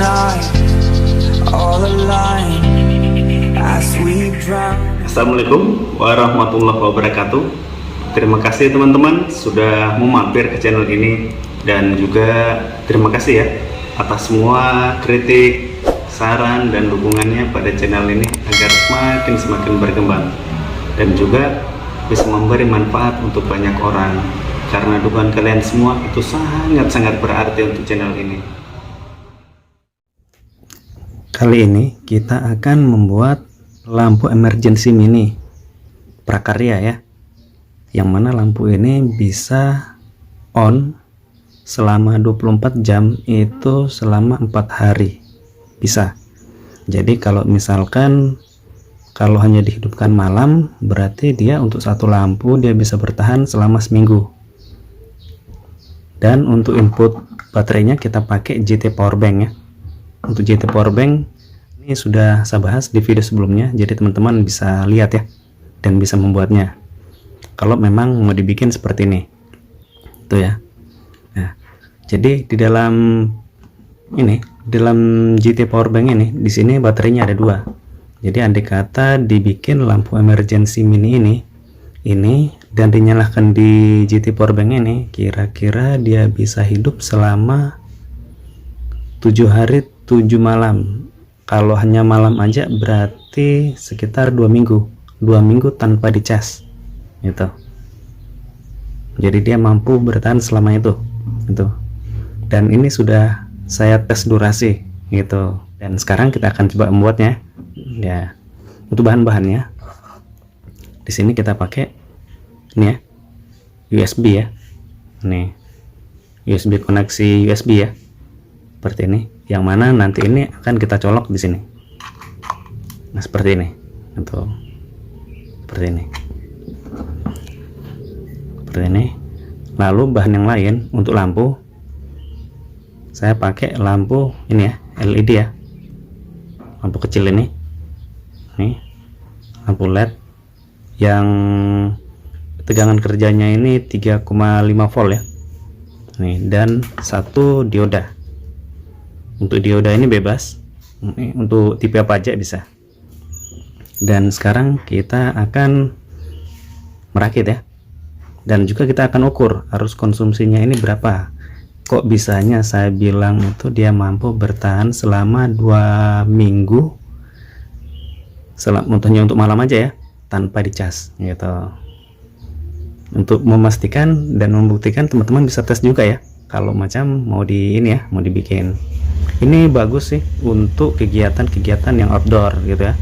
night, all aligned as we drown. Assalamualaikum warahmatullahi wabarakatuh. Terima kasih teman-teman sudah mau mampir ke channel ini, dan juga terima kasih ya atas semua kritik, saran, dan dukungannya pada channel ini agar semakin berkembang dan juga bisa memberi manfaat untuk banyak orang, karena dukungan kalian semua itu sangat-sangat berarti untuk channel ini. Kali ini kita akan membuat lampu emergency mini prakarya ya, yang mana lampu ini bisa on selama 24 jam, itu selama 4 hari bisa. Jadi kalau misalkan kalau hanya dihidupkan malam, berarti dia untuk satu lampu dia bisa bertahan selama seminggu. Dan untuk input baterainya kita pakai GT Powerbank ya. Untuk GT Powerbank ini sudah saya bahas di video sebelumnya, jadi teman-teman bisa lihat ya dan bisa membuatnya kalau memang mau dibikin seperti ini tuh ya. Nah, jadi di dalam GT Powerbank ini, di sini baterainya ada 2. Jadi andai kata dibikin lampu emergency mini ini dan dinyalakan di GT Powerbank ini, kira-kira dia bisa hidup selama 7 hari 7 malam. Kalau hanya malam aja berarti sekitar 2 minggu tanpa dicas gitu. Jadi dia mampu bertahan selama itu gitu. Dan ini sudah saya tes durasi gitu, dan sekarang kita akan coba membuatnya ya. Untuk bahan-bahannya di sini kita pakai ini ya, USB ya, nih USB, koneksi USB ya, seperti ini, yang mana nanti ini akan kita colok di sini. Nah seperti ini, atau seperti ini. Lalu bahan yang lain untuk lampu, saya pakai lampu ini ya, LED ya, lampu kecil ini, lampu LED yang tegangan kerjanya ini 3,5 volt ya, nih, dan satu dioda. Untuk dioda ini bebas, untuk tipe apa aja bisa. Dan sekarang kita akan merakit ya, dan juga kita akan ukur arus konsumsinya ini berapa. Kok bisanya saya bilang itu dia mampu bertahan selama 2 minggu, contohnya untuk malam aja ya, tanpa dicas gitu. Untuk memastikan dan membuktikan, teman-teman bisa tes juga ya kalau macam mau mau dibikin. Ini bagus sih untuk kegiatan-kegiatan yang outdoor gitu ya.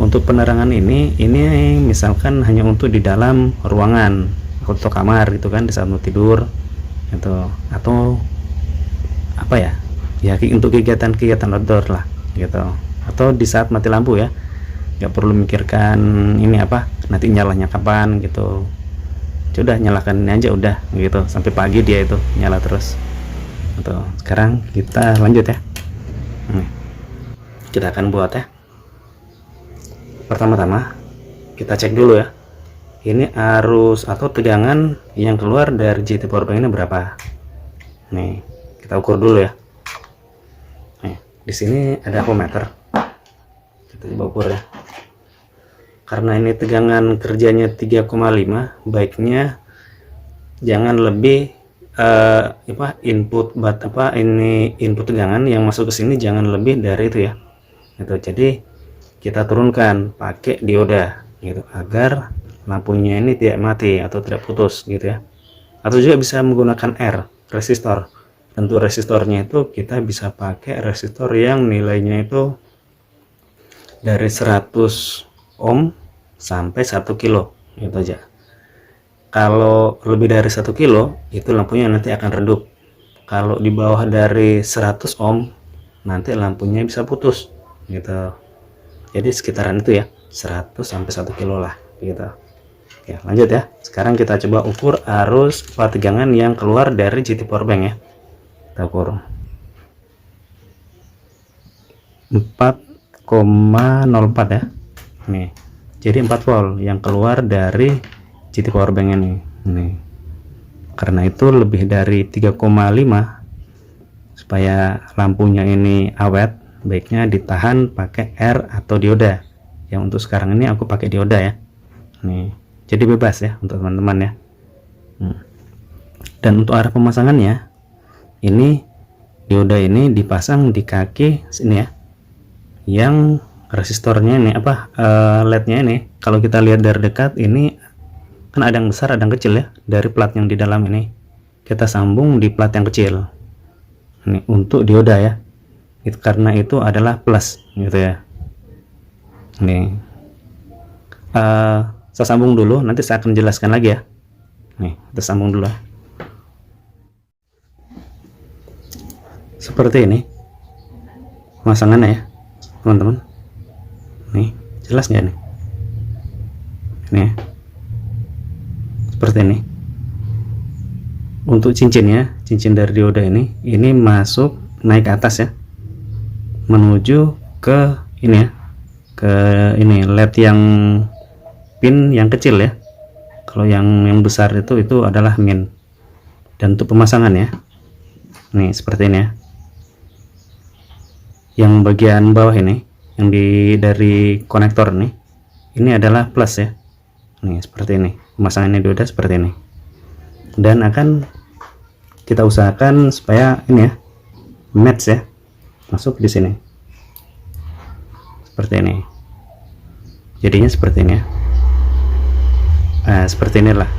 Untuk penerangan ini misalkan hanya untuk di dalam ruangan atau kamar gitu kan, di saat mau tidur gitu, atau apa ya, untuk kegiatan-kegiatan outdoor lah gitu, atau di saat mati lampu ya, nggak perlu mikirkan nanti nyalanya kapan gitu. Sudah nyalakan ini aja udah gitu, sampai pagi dia itu nyala terus. Sekarang kita lanjut ya. Kita akan buat ya. Pertama-tama kita cek dulu ya, ini arus atau tegangan yang keluar dari GT Powerbank ini berapa. Nih kita ukur dulu ya. Nih di sini ada ampermeter, kita coba ukur ya. Karena ini tegangan kerjanya 3,5, baiknya jangan lebih input tegangan yang masuk ke sini jangan lebih dari itu ya gitu. Jadi kita turunkan pakai dioda gitu, agar lampunya ini tidak mati atau tidak putus gitu ya. Atau juga bisa menggunakan resistor. Tentu resistornya itu kita bisa pakai resistor yang nilainya itu dari 100 ohm sampai 1 kilo gitu aja. Kalau lebih dari 1 kilo itu lampunya nanti akan redup. Kalau di bawah dari 100 ohm nanti lampunya bisa putus gitu. Jadi sekitaran itu ya, 100 sampai 1 kilo lah gitu. Oke, lanjut ya. Sekarang kita coba ukur arus tegangan yang keluar dari GT Powerbank ya. Kita ukur 4,04 ya. Nih. Jadi 4 volt yang keluar dari GT Powerbank ini. Karena itu lebih dari 3,5 supaya lampunya ini awet, baiknya ditahan pakai R atau dioda. Yang untuk sekarang ini aku pakai dioda ya. Nih, jadi bebas ya untuk teman-teman ya. Dan untuk arah pemasangannya, ini dioda ini dipasang di kaki sini ya, yang resistornya ini LED-nya ini. Kalau kita lihat dari dekat ini kan ada yang besar, ada yang kecil ya. Dari plat yang di dalam ini kita sambung di plat yang kecil. Ini untuk dioda ya. Itu karena itu adalah plus gitu ya. Nih, saya sambung dulu, nanti saya akan jelaskan lagi ya. Nih, kita sambung dulu ya. Seperti ini pemasangannya ya teman-teman. Nih, jelas nggak nih? Ini ya. Seperti ini. Untuk cincinnya, cincin dari dioda ini masuk naik ke atas ya, menuju ke ini ya, ke ini LED yang pin yang kecil ya. Kalau yang besar itu adalah min. Dan untuk pemasangan ya, nih seperti ini ya. Yang bagian bawah ini, yang dari konektor nih, ini adalah plus ya. Nih seperti ini, pemasangannya dioda seperti ini. Dan akan kita usahakan supaya ini ya, match ya, masuk di sini. Seperti ini. Jadinya seperti ini ya. Nah, seperti inilah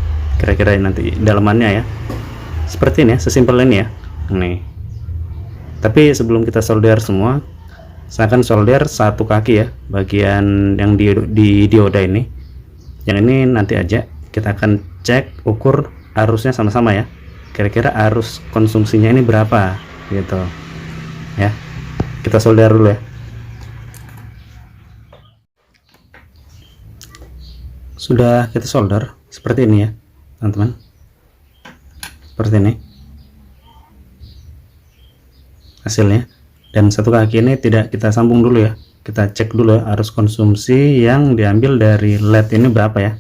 kira-kira nanti dalamannya ya. Seperti ini ya, sesimpel ini ya. Nih. Tapi sebelum kita solder semua, saya akan solder satu kaki ya, bagian yang di dioda ini. Yang ini nanti aja kita akan cek ukur arusnya sama-sama ya. Kira-kira arus konsumsinya ini berapa gitu. Ya. Kita solder dulu ya. Sudah kita solder seperti ini ya, teman-teman. Seperti ini hasilnya. Dan satu kaki ini tidak kita sambung dulu ya, kita cek dulu ya arus konsumsi yang diambil dari LED ini berapa ya.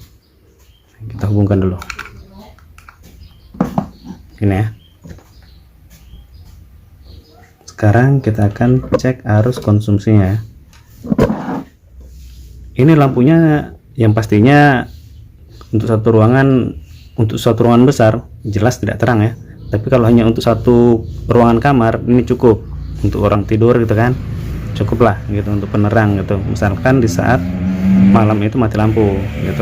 Kita hubungkan dulu ini ya. Sekarang kita akan cek arus konsumsinya ya. Ini lampunya yang pastinya untuk satu ruangan besar jelas tidak terang ya. Tapi kalau hanya untuk satu ruangan kamar ini cukup. Untuk orang tidur gitu kan, cukup lah gitu untuk penerang gitu. Misalkan di saat malam itu mati lampu gitu.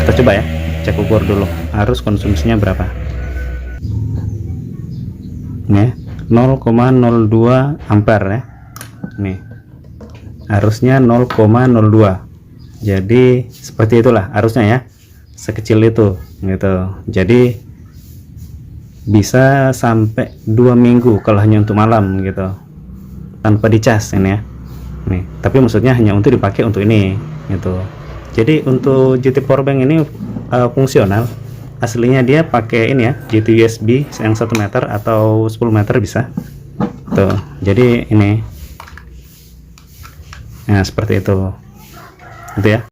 Kita coba ya, cek ukur dulu arus konsumsinya berapa. Nih 0,02 ampere ya. Nih arusnya 0,02. Jadi seperti itulah arusnya ya, sekecil itu gitu. Jadi bisa sampai 2 minggu kalau hanya untuk malam gitu, tanpa dicas ini ya. Nih, tapi maksudnya hanya untuk dipakai untuk ini gitu. Jadi untuk GT Powerbank ini fungsional. Aslinya dia pakai ini ya, GT USB yang 1 meter atau 10 meter bisa. Tuh, jadi ini. Nah, seperti itu. Gitu ya.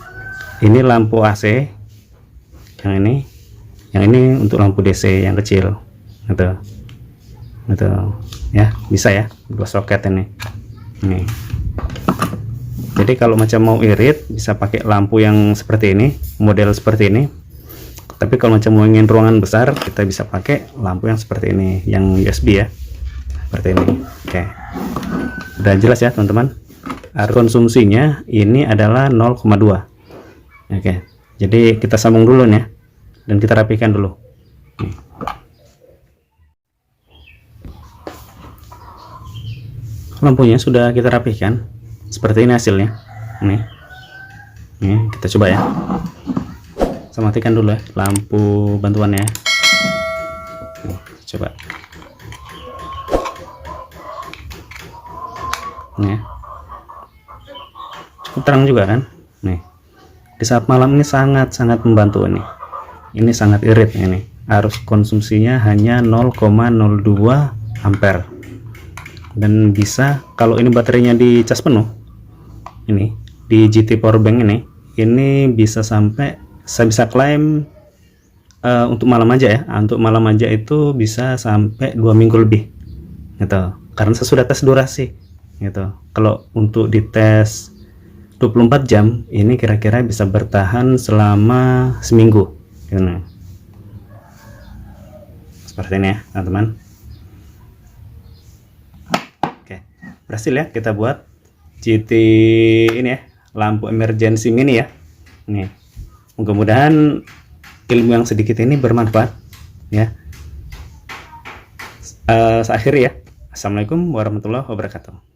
Ini lampu AC. Yang ini untuk lampu DC yang kecil. Gitu ya, bisa ya, 2 soket ini. Nih. Jadi kalau macam mau irit bisa pakai lampu yang seperti ini, model seperti ini. Tapi kalau macam mau ingin ruangan besar, kita bisa pakai lampu yang seperti ini, yang USB ya, seperti ini. Oke, udah jelas ya teman-teman. Arus konsumsinya ini adalah 0,2. Oke, jadi kita sambung dulu nih ya, dan kita rapikan dulu. Nih. Lampunya sudah kita rapihkan seperti ini hasilnya. Nih kita coba ya. Saya matikan dulu ya lampu bantuannya. Coba nih, cukup terang juga kan. Nih di saat malam ini sangat membantu ini sangat irit ini. Arus konsumsinya hanya 0,02 ampere. Dan bisa, kalau ini baterainya dicas penuh, ini di GT Powerbank ini bisa sampai, saya bisa klaim untuk malam aja ya, untuk malam aja itu bisa sampai 2 minggu lebih gitu. Karena sesudah tes durasi gitu. Kalau untuk dites 24 jam ini kira-kira bisa bertahan selama seminggu gitu. Seperti ini ya teman-teman. Oke, berhasil ya kita buat GT ini ya, lampu emergency mini ya. Nih, mudah-mudahan ilmu yang sedikit ini bermanfaat ya. Akhiri ya. Assalamualaikum warahmatullahi wabarakatuh.